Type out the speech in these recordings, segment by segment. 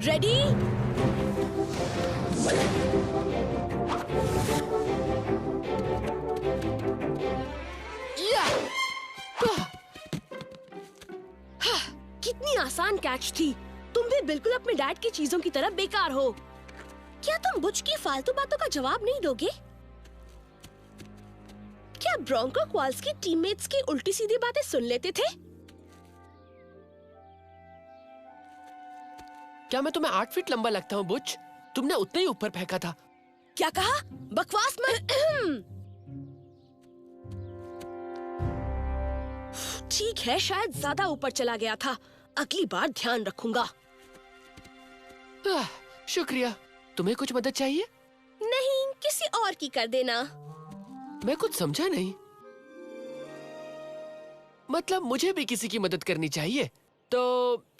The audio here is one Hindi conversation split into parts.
रेडी? कितनी आसान कैच थी। तुम भी बिल्कुल अपने डैड की चीजों की तरह बेकार हो। क्या तुम बुच की फालतू बातों का जवाब नहीं दोगे? क्या ब्रोंको क्वाल्स की टीममेट्स की उल्टी सीधी बातें सुन लेते थे? क्या मैं तुम्हें 8 फीट लंबा लगता हूँ बुच? तुमने उतने ही ऊपर फेंका था। क्या कहा? बकवास मत। ठीक है, शायद ज्यादा ऊपर चला गया था। अगली बार ध्यान रखूंगा। शुक्रिया। तुम्हें कुछ मदद चाहिए? नहीं, किसी और की कर देना। मैं कुछ समझा नहीं। मतलब मुझे भी किसी की मदद करनी चाहिए। तो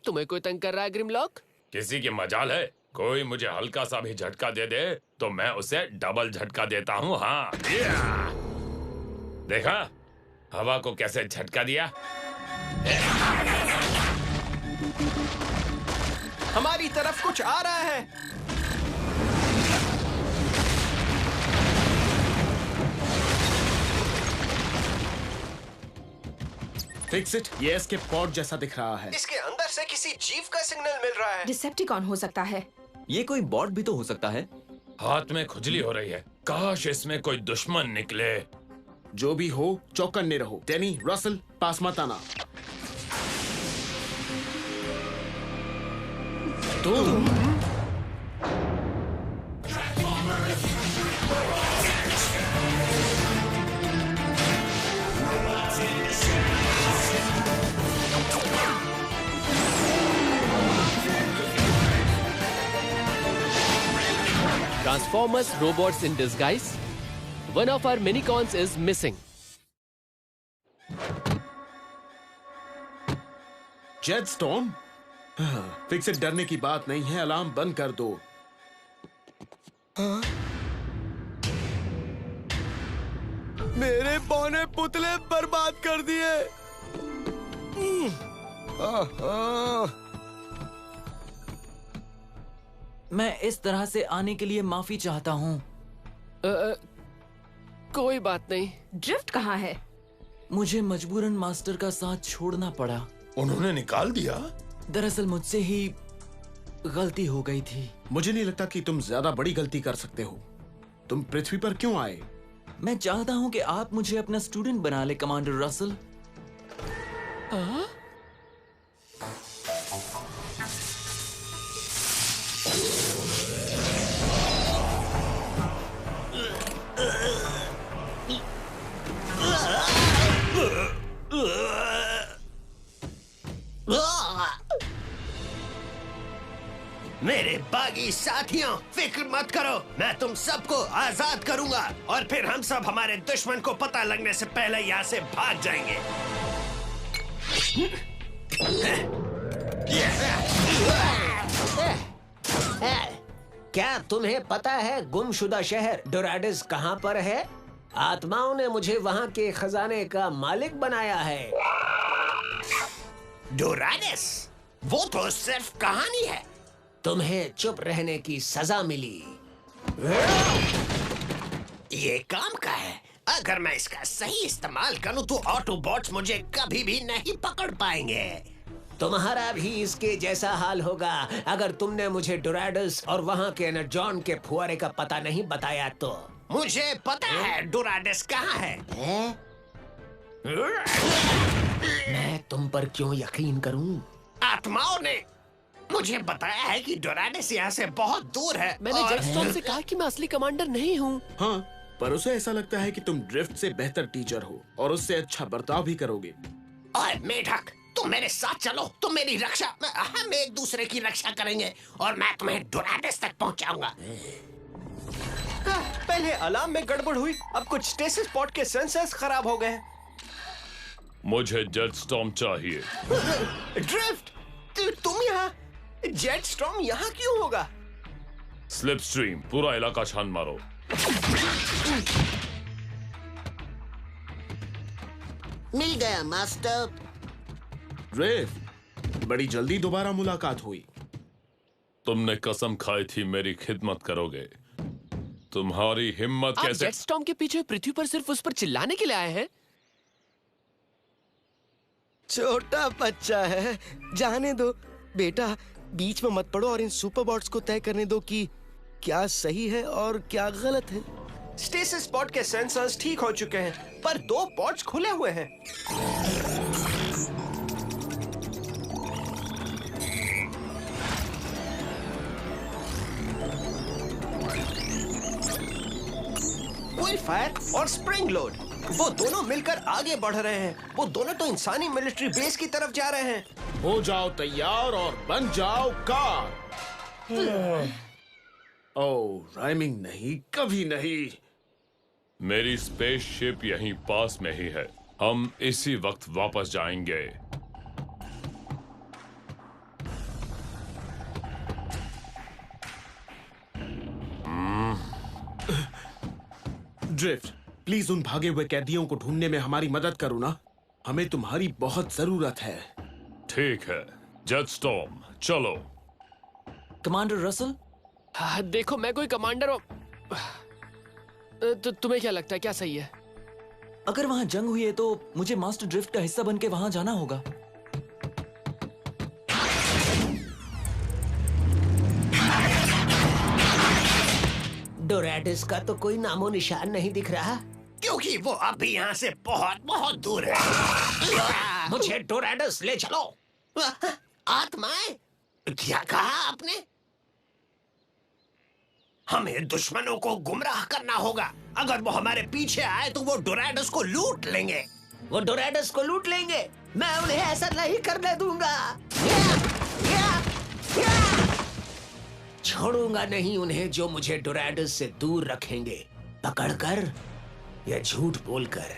तुम्हें कोई तंग कर रहा है ग्रिमलॉक? किसी की मजाल है? कोई मुझे हल्का सा भी झटका दे दे तो मैं उसे डबल झटका देता हूँ। हाँ, देखा हवा को कैसे झटका दिया? हमारी तरफ कुछ आ रहा है। Fix it. ये एस्केप पॉड जैसा दिख रहा है। इसके अंदर से किसी जीव का सिग्नल मिल रहा है। डिसेप्टिकॉन हो सकता है। ये कोई बॉट भी तो हो सकता है। हाथ में खुजली हो रही है। काश इसमें कोई दुश्मन निकले। जो भी हो, चौकन्ने रहो। डैनी, रसल, पास मत आना। तुम Transformers robots in disguise. One of our minicons is missing. Jet storm? Fix it, डरने की बात नहीं है। अलार्म बंद कर दो। मेरे पौने पुतले बर्बाद कर दिए। मैं इस तरह से आने के लिए माफी चाहता हूँ। कोई बात नहीं। ड्रिफ्ट कहाँ है? मुझे मजबूरन मास्टर का साथ छोड़ना पड़ा। उन्होंने निकाल दिया? दरअसल मुझसे ही गलती हो गई थी। मुझे नहीं लगता कि तुम ज्यादा बड़ी गलती कर सकते हो। तुम पृथ्वी पर क्यों आए? मैं चाहता हूँ कि आप मुझे अपना स्टूडेंट बना ले, कमांडर रसल। मेरे बागी साथियों, फिक्र मत करो। मैं तुम सबको आजाद करूंगा और फिर हम सब हमारे दुश्मन को पता लगने से पहले यहाँ से भाग जाएंगे। क्या तुम्हें पता है गुमशुदा शहर डोराडिस कहाँ पर है? आत्माओं ने मुझे वहाँ के खजाने का मालिक बनाया है। डोराडिस? वो तो सिर्फ कहानी है। तुम्हें चुप रहने की सजा मिली। ये काम का है। अगर मैं इसका सही इस्तेमाल करूं तो ऑटोबॉट्स मुझे कभी भी नहीं पकड़ पाएंगे। तुम्हारा भी इसके जैसा हाल होगा अगर तुमने मुझे डोराडिस और वहाँ के एनर्जॉन के फुआरे का पता नहीं बताया तो। मुझे पता है डोराडिस कहाँ है। मैं तुम पर क्यों यकीन करूं? आत्माओं ने मुझे बताया है कि डोराडिस यहाँ से बहुत दूर है। मैंने जेटस्टॉर्म से कहा कि मैं असली कमांडर नहीं हूँ। हाँ, पर उसे ऐसा लगता है कि तुम ड्रिफ्ट से बेहतर टीचर हो और उससे अच्छा बर्ताव भी करोगे। ओए मेढक, तुम मेरे साथ चलो। तुम मेरी रक्षा, हम एक दूसरे की रक्षा करेंगे और मैं तुम्हें डोराडिस तक पहुँचाऊंगा। पहले अलार्म में गड़बड़ हुई, अब कुछ स्टेसिस पॉड के सेंसर्स खराब हो गए। मुझे जेट स्टॉर्म चाहिए। ड्रिफ्ट, तुम यहाँ? जेट स्टॉर्म यहाँ क्यों होगा? स्लिप स्ट्रीम, पूरा इलाका छान मारो। मिल गया मास्टर। ड्रिफ्ट, बड़ी जल्दी दोबारा मुलाकात हुई। तुमने कसम खाई थी मेरी खिदमत करोगे। तुम्हारी हिम्मत आप कैसे? जेटस्टॉर्म के पीछे पृथ्वी पर सिर्फ उस पर चिल्लाने के लिए आए हैं? छोटा बच्चा है, जाने दो बेटा। बीच में मत पड़ो और इन सुपरबॉट्स को तय करने दो कि क्या सही है और क्या गलत है। स्टेसिस पॉड के सेंसर्स ठीक हो चुके हैं, पर 2 पॉड्स खुले हुए हैं। फायर और स्प्रिंग लोड, वो दोनों मिलकर आगे बढ़ रहे हैं। वो दोनों तो इंसानी मिलिट्री बेस की तरफ जा रहे हैं। हो जाओ तैयार और बन जाओ कार। ओह, राइमिंग नहीं, कभी नहीं। मेरी स्पेसशिप यहीं पास में ही है। हम इसी वक्त वापस जाएंगे। ड्रिफ्ट, प्लीज उन भागे हुए कैदियों को ढूंढने में हमारी मदद करो ना। हमें तुम्हारी बहुत जरूरत है। ठीक है जेटस्टॉर्म, चलो। कमांडर रसल, देखो मैं कोई कमांडर हूँ। तो तुम्हें क्या लगता है क्या सही है? अगर वहां जंग हुई है तो मुझे मास्टर ड्रिफ्ट का हिस्सा बनके वहां जाना होगा। डोराडस का तो कोई नामो निशान नहीं दिख रहा। क्योंकि वो अभी यहाँ से बहुत बहुत दूर है। मुझे डोराडस ले चलो। आत्माएं? क्या कहा आपने? हमें दुश्मनों को गुमराह करना होगा। अगर वो हमारे पीछे आए तो वो डोराडस को लूट लेंगे। वो डोराडस को लूट लेंगे, मैं उन्हें ऐसा नहीं करने दूंगा। छोड़ूंगा नहीं उन्हें जो मुझे डोराडस से दूर रखेंगे, पकड़कर या झूठ बोलकर।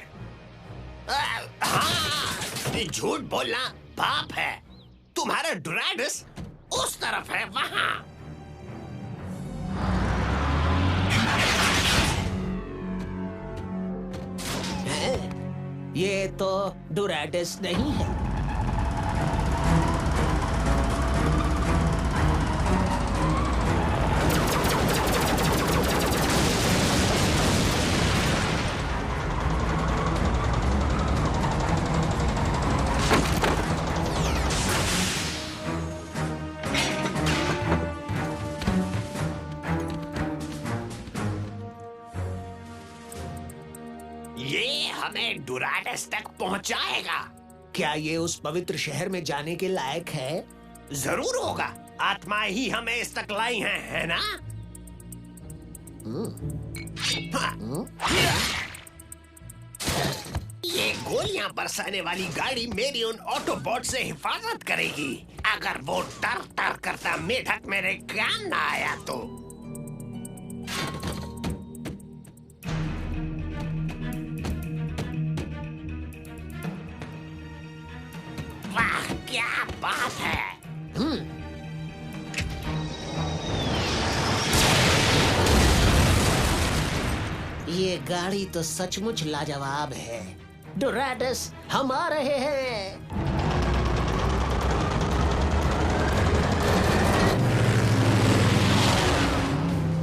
हाँ, झूठ बोलना पाप है। तुम्हारा डोराडस उस तरफ है, वहां। ये तो डोराडस नहीं है। ये हमें डोराडस तक पहुंचाएगा। क्या ये उस पवित्र शहर में जाने के लायक है? जरूर होगा। आत्माएं ही हमें इस तक लाई हैं, है ना? ये गोलियां बरसाने वाली गाड़ी मेरी उन ऑटोबॉट से हिफाजत करेगी। अगर वो टर टर करता मेढक मेरे काम ना आया तो। वाह, क्या बात है। ये गाड़ी तो सचमुच लाजवाब है। डोराडस, हम आ रहे हैं।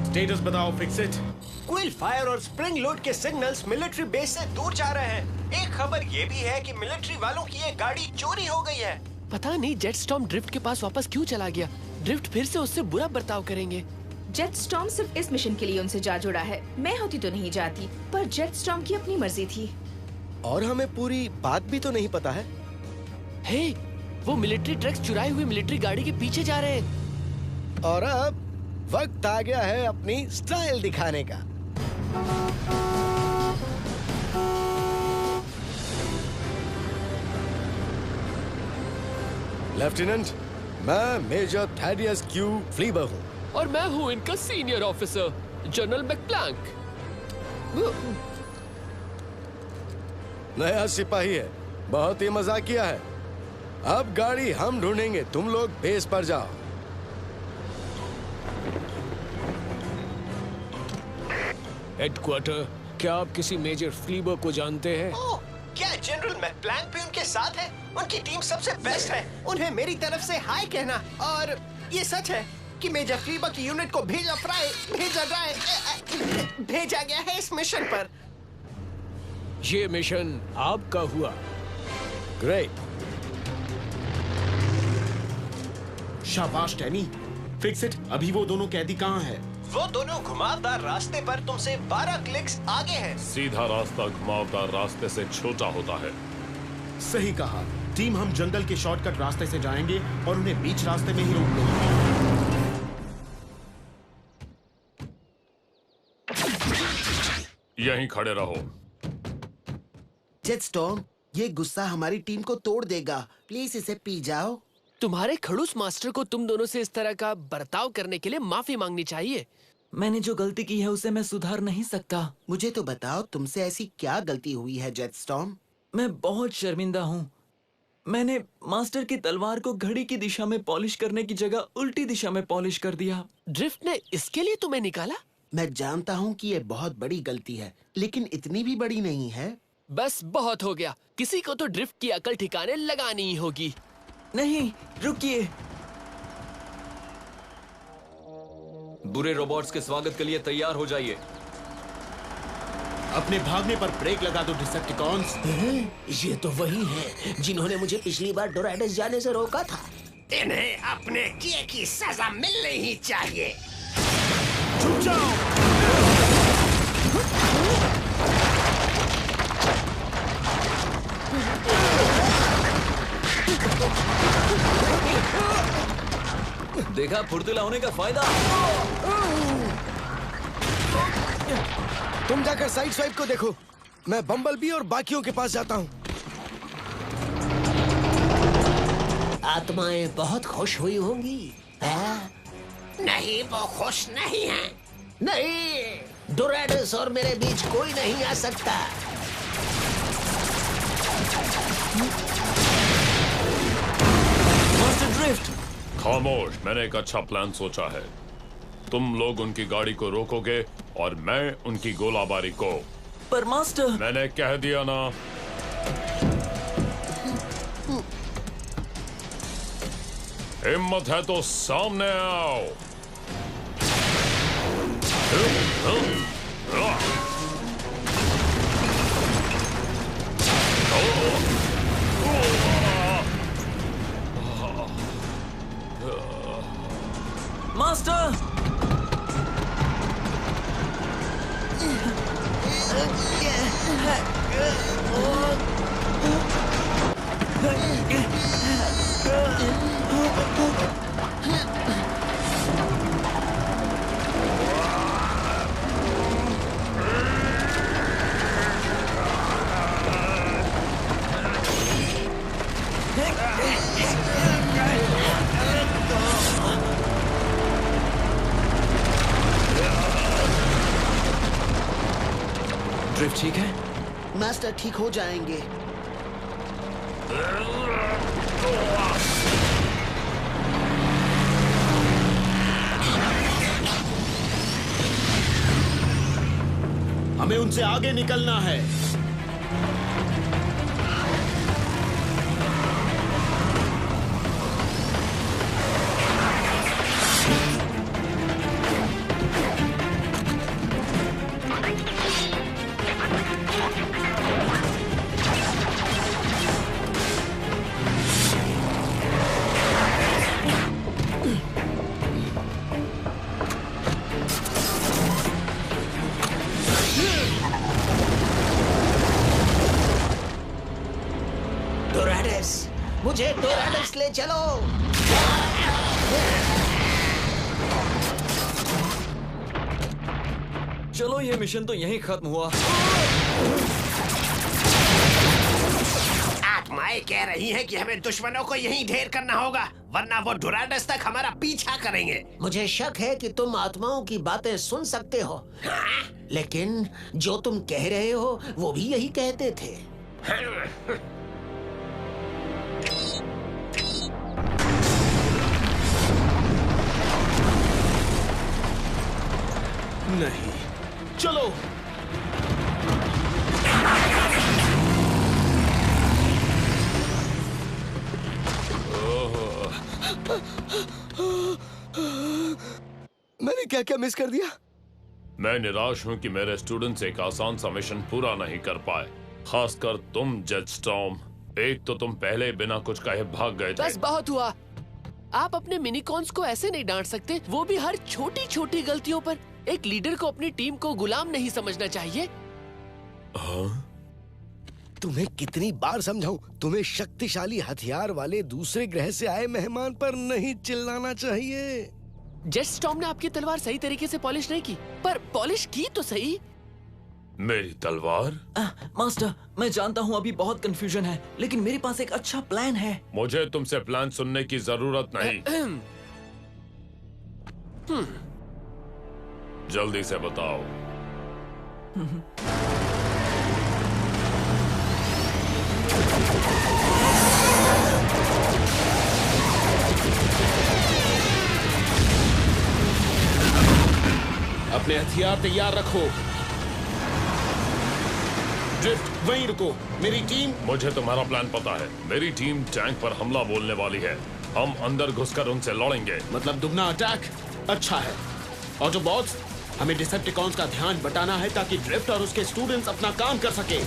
स्टेटस बताओ, फिक्स इट। क्विल फायर और स्प्रिंग लोड के सिग्नल्स मिलिट्री बेस से दूर जा रहे हैं। एक खबर ये भी है कि मिलिट्री वालों की ये गाड़ी चोरी हो गई है। पता नहीं जेटस्टॉर्म ड्रिफ्ट के पास वापस क्यों चला गया। ड्रिफ्ट फिर से उससे बुरा बर्ताव करेंगे। जेटस्टॉर्म सिर्फ इस मिशन के लिए उनसे जा जुड़ा है। मैं होती तो नहीं जाती, पर जेटस्टॉर्म की अपनी मर्जी थी। और हमें पूरी बात भी तो नहीं पता है। हे, वो मिलिट्री ट्रक्स चुराई हुई मिलिट्री गाड़ी के पीछे जा रहे हैं। और अब वक्त आ गया है अपनी स्टाइल दिखाने का। लेफ्टिनेंट, मैं मेजर थैडियस क्यू फ्लीबर हूँ। और मैं हूँ इनका सीनियर ऑफिसर जनरल मैकप्लैंक। नया सिपाही है, बहुत ही मजाकिया है। अब गाड़ी हम ढूंढेंगे, तुम लोग बेस पर जाओ। हेडक्वार्टर, क्या आप किसी मेजर फ्लीबर को जानते हैं? ओह, क्या जनरल मैकप्लैंक भी उनके साथ है? उनकी टीम सबसे बेस्ट है। उन्हें मेरी तरफ से हाय कहना। और ये सच है आपकी मेजर फ्लीबर की यूनिट को भेजा गया है इस मिशन पर। ये मिशन आपका हुआ। ग्रेट। शाबाश टैनी, फिक्स इट। अभी वो दोनों कैदी कहाँ हैं? वो दोनों घुमावदार रास्ते पर तुमसे 12 क्लिक्स आगे हैं। सीधा रास्ता घुमावदार रास्ते से छोटा होता है। सही कहा। टीम, हम जंगल के शॉर्टकट रास्ते से जाएंगे और उन्हें बीच रास्ते में ही रोक देंगे। यहीं खड़े रहो। जेटस्टॉर्म, ये गुस्सा हमारी टीम को तोड़ देगा। प्लीज इसे पी जाओ। तुम्हारे खड़ूस मास्टर को तुम दोनों से इस तरह का बर्ताव करने के लिए माफी मांगनी चाहिए। मैंने जो गलती की है उसे मैं सुधार नहीं सकता। मुझे तो बताओ, तुमसे ऐसी क्या गलती हुई है जेटस्टॉर्म? मैं बहुत शर्मिंदा हूँ। मैंने मास्टर की तलवार को घड़ी की दिशा में पॉलिश करने की जगह उल्टी दिशा में पॉलिश कर दिया। ड्रिफ्ट ने इसके लिए तुम्हें निकाला? मैं जानता हूँ कि ये बहुत बड़ी गलती है, लेकिन इतनी भी बड़ी नहीं है। बस बहुत हो गया। किसी को तो ड्रिफ्ट की अकल ठिकाने लगानी ही होगी। नहीं, रुकिए। बुरे रोबोट्स के स्वागत के लिए तैयार हो जाइए। अपने भागने पर ब्रेक लगा दो डिसेप्टिकॉन्स। ये तो वही है जिन्होंने मुझे पिछली बार डोराडस जाने से रोका था। इन्हें अपने किए की सजा मिलनी ही चाहिए। छुप जाओ। देखा फुर्तीला होने का फायदा। तुम जाकर साइड स्वाइप को देखो, मैं बम्बलबी और बाकियों के पास जाता हूँ। आत्माएं बहुत खुश हुई होंगी। नहीं, वो खुश नहीं है। नहीं, डोराडस और मेरे बीच कोई नहीं आ सकता। Master drift. खामोश, मैंने एक अच्छा प्लान सोचा है। तुम लोग उनकी गाड़ी को रोकोगे और मैं उनकी गोलाबारी को। पर मास्टर, मैंने कह दिया ना। हिम्मत है तो सामने आओ। मास्टर। ड्रिफ्ट ठीक है? मास्टर ठीक हो जाएंगे। हमें उनसे आगे निकलना है। मुझे डोराडस ले चलो। चलो, ये मिशन तो यहीं खत्म हुआ। आत्माएं कह रही हैं कि हमें दुश्मनों को यहीं ढेर करना होगा, वरना वो डोराडस तक हमारा पीछा करेंगे। मुझे शक है कि तुम आत्माओं की बातें सुन सकते हो। हाँ? लेकिन जो तुम कह रहे हो वो भी यही कहते थे। नहीं, चलो। मैंने क्या क्या मिस कर दिया? मैं निराश हूँ कि मेरे स्टूडेंट्स एक आसान सा मिशन पूरा नहीं कर पाए, खासकर तुम जेटस्टॉर्म। एक तो तुम पहले बिना कुछ कहे भाग गए थे। बस बहुत हुआ। आप अपने मिनीकॉन्स को ऐसे नहीं डांट सकते, वो भी हर छोटी छोटी गलतियों पर। एक लीडर को अपनी टीम को गुलाम नहीं समझना चाहिए। हाँ? तुम्हें कितनी बार समझाऊं, तुम्हें शक्तिशाली हथियार वाले दूसरे ग्रह से आए मेहमान पर नहीं चिल्लाना चाहिए। जेटस्टॉर्म ने आपकी तलवार सही तरीके से पॉलिश नहीं की, पर पॉलिश की तो सही। मेरी तलवार? मास्टर, मैं जानता हूँ अभी बहुत कंफ्यूजन है, लेकिन मेरे पास एक अच्छा प्लान है। मुझे तुमसे प्लान सुनने की जरूरत नहीं। जल्दी से बताओ। अपने हथियार तैयार रखो। ड्रिफ्ट, वहीं रुको। मेरी टीम। मुझे तुम्हारा प्लान पता है। मेरी टीम टैंक पर हमला बोलने वाली है। हम अंदर घुसकर उनसे लड़ेंगे। मतलब दुगना अटैक? अच्छा है। ऑटोबॉट्स, हमें डिसेप्टिकॉन्स का ध्यान बटाना है ताकि ड्रिफ्ट और उसके स्टूडेंट्स अपना काम कर सके।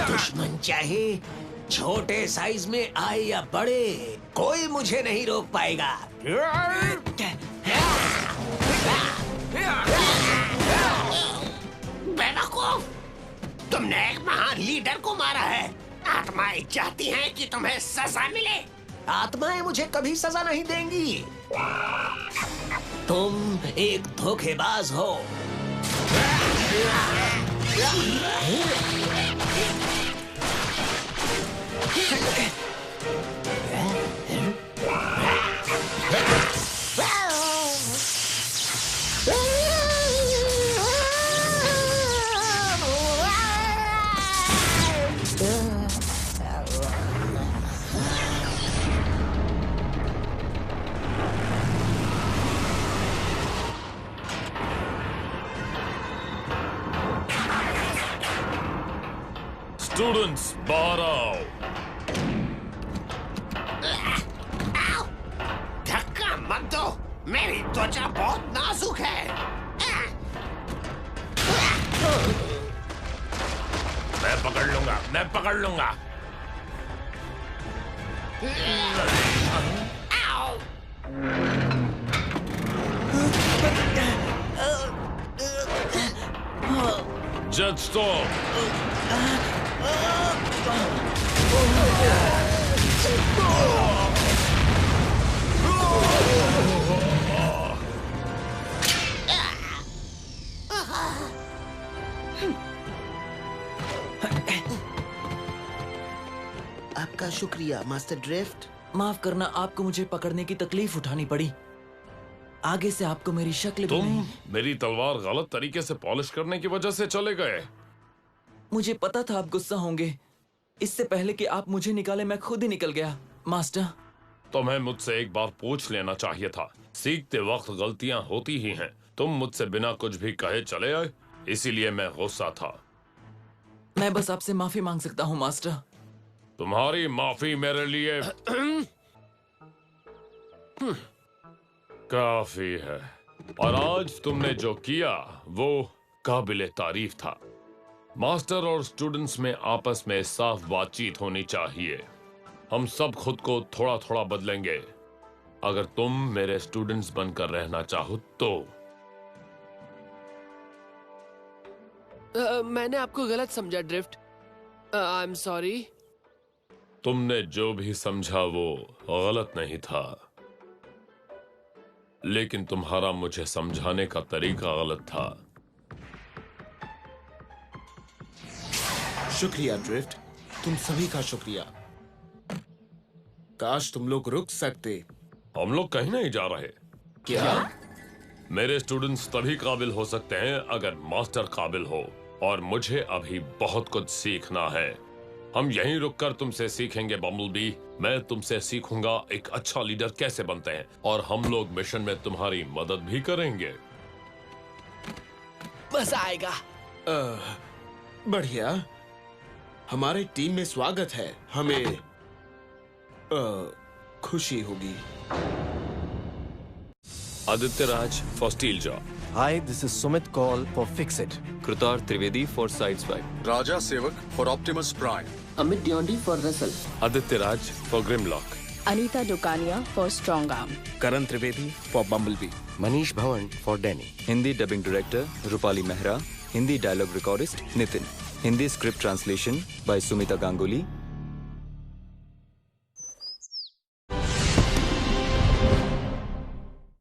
दुश्मन चाहे छोटे साइज में आए या बड़े, कोई मुझे नहीं रोक पाएगा। बेवकूफ, तुमने एक महान लीडर को मारा है। आत्माएं चाहती हैं कि तुम्हें सजा मिले। आत्माएं मुझे कभी सजा नहीं देंगी। तुम एक धोखेबाज हो। स्टूडेंट्स, बाहर आओ। धक्का मत दो, मेरी त्वचा बहुत नाजुक है। मैं पकड़ लूंगा, मैं पकड़ लूंगा। जेटस्टॉर्म, आपका शुक्रिया मास्टर ड्रिफ्ट। माफ करना, आपको मुझे पकड़ने की तकलीफ उठानी पड़ी। आगे से आपको मेरी शक्ल भी तुम नहीं। मेरी तलवार गलत तरीके से पॉलिश करने की वजह से चले गए। मुझे पता था आप गुस्सा होंगे। इससे पहले कि आप मुझे निकाले, मैं खुद ही निकल गया। मास्टर, तुम्हें मुझसे एक बार पूछ लेना चाहिए था। सीखते वक्त गलतियां होती ही हैं। तुम मुझसे बिना कुछ भी कहे चले आए, इसीलिए मैं गुस्सा था। मैं बस आपसे माफी मांग सकता हूँ मास्टर। तुम्हारी माफी मेरे लिए काफी है। और आज तुमने जो किया वो काबिले तारीफ था। मास्टर और स्टूडेंट्स में आपस में साफ बातचीत होनी चाहिए। हम सब खुद को थोड़ा थोड़ा बदलेंगे। अगर तुम मेरे स्टूडेंट्स बनकर रहना चाहो तो। मैंने आपको गलत समझा ड्रिफ्ट। I am sorry. तुमने जो भी समझा वो गलत नहीं था, लेकिन तुम्हारा मुझे समझाने का तरीका गलत था। शुक्रिया ड्रिफ्ट, तुम सभी का शुक्रिया। काश तुम लोग रुक सकते। हम लोग कहीं नहीं जा रहे। क्या? मेरे स्टूडेंट्स तभी काबिल हो सकते हैं अगर मास्टर काबिल हो, और मुझे अभी बहुत कुछ सीखना है। हम यहीं रुककर तुमसे सीखेंगे बम्बलबी। मैं तुमसे सीखूंगा एक अच्छा लीडर कैसे बनते हैं, और हम लोग मिशन में तुम्हारी मदद भी करेंगे। मजा आएगा। बढ़िया, हमारे टीम में स्वागत है। हमें खुशी होगी। Aditya Raj for Steeljaw. Hi, this is Sumit Kaul for Fix It. Kritar Trivedi for Sideswipe. Raja Sevak for Optimus Prime. Amit Dyondi for Russell. Aditya Raj for Grimlock. Anita Dukania for Strongarm. Karan Trivedi for Bumblebee. Manish Bhavan for Denny. Hindi dubbing director Rupali Mehra. Hindi dialogue recordist Nitin. Hindi script translation by Sumita Ganguly